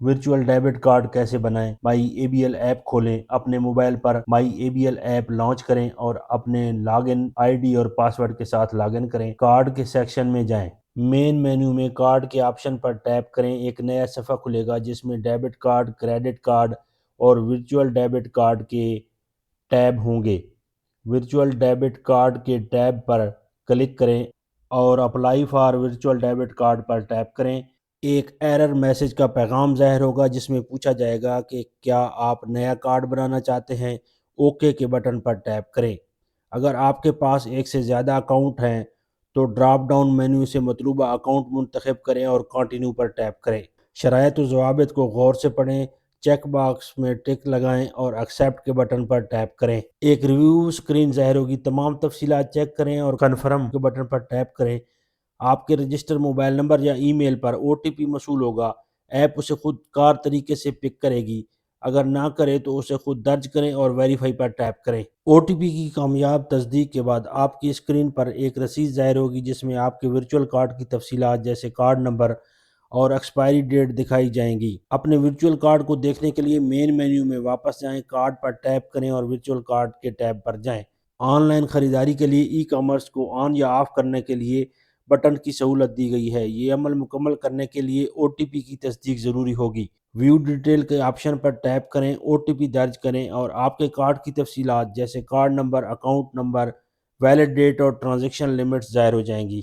Virtual debit card کیسے بنائیں؟ My A B L app کھولیں، اپنے موبائل پر my A B L app launch کریں اور اپنے لاگ ان آئی ڈی اور پاسورڈ کے ساتھ لاگ ان کریں۔ کارڈ کے سیکشن میں جائیں، مین مینو میں کارڈ کے آپشن پر ٹیپ کریں، ایک نیا صفحہ کھلے گا جس میں ڈیبٹ کارڈ، کریڈٹ کارڈ اور ورچوئل ڈیبٹ کارڈ کے ٹیب ہوں گے۔ ورچوئل ڈیبٹ کارڈ کے ٹیب پر کلک کریں اور apply for virtual debit card پر ٹیپ کریں۔ ایک ایرر میسج کا پیغام ظاہر ہوگا جس میں پوچھا جائے گا کہ کیا آپ نیا کارڈ بنانا چاہتے ہیں؟ اوکے کے بٹن پر ٹیپ کریں۔ اگر آپ کے پاس ایک سے زیادہ اکاؤنٹ ہیں تو ڈراپ ڈاؤن مینو سے مطلوبہ اکاؤنٹ منتخب کریں اور کنٹینیو پر ٹیپ کریں۔ شرائط و ضوابط کو غور سے پڑھیں، چیک باکس میں ٹک لگائیں اور ایکسیپٹ کے بٹن پر ٹیپ کریں۔ ایک ریویو سکرین ظاہر ہوگی، تمام تفصیلات چیک کریں اور کنفرم کے بٹن پر ٹیپ کریں۔ آپ کے رجسٹر موبائل نمبر یا ای میل پر او ٹی پی موصول ہوگا، ایپ اسے خود کار طریقے سے پک کرے گی، اگر نہ کرے تو اسے خود درج کریں اور ویریفائی پر ٹیپ کریں۔ او ٹی پی کی کامیاب تصدیق کے بعد آپ کی اسکرین پر ایک رسید ظاہر ہوگی جس میں آپ کے ورچوئل کارڈ کی تفصیلات جیسے کارڈ نمبر اور ایکسپائری ڈیٹ دکھائی جائیں گی۔ اپنے ورچوئل کارڈ کو دیکھنے کے لیے مین مینیو میں واپس جائیں، کارڈ پر ٹیپ کریں اور ورچوئل کارڈ کے ٹیب پر جائیں۔ آن لائن خریداری کے لیے ای کامرس کو آن یا آف کرنے کے لیے بٹن کی سہولت دی گئی ہے۔ یہ عمل مکمل کرنے کے لیے او ٹی پی کی تصدیق ضروری ہوگی۔ ویو ڈیٹیل کے آپشن پر ٹیپ کریں، او ٹی پی درج کریں اور آپ کے کارڈ کی تفصیلات جیسے card number, account number, valid date اور ٹرانزیکشن لمٹس ظاہر ہو جائیں گی۔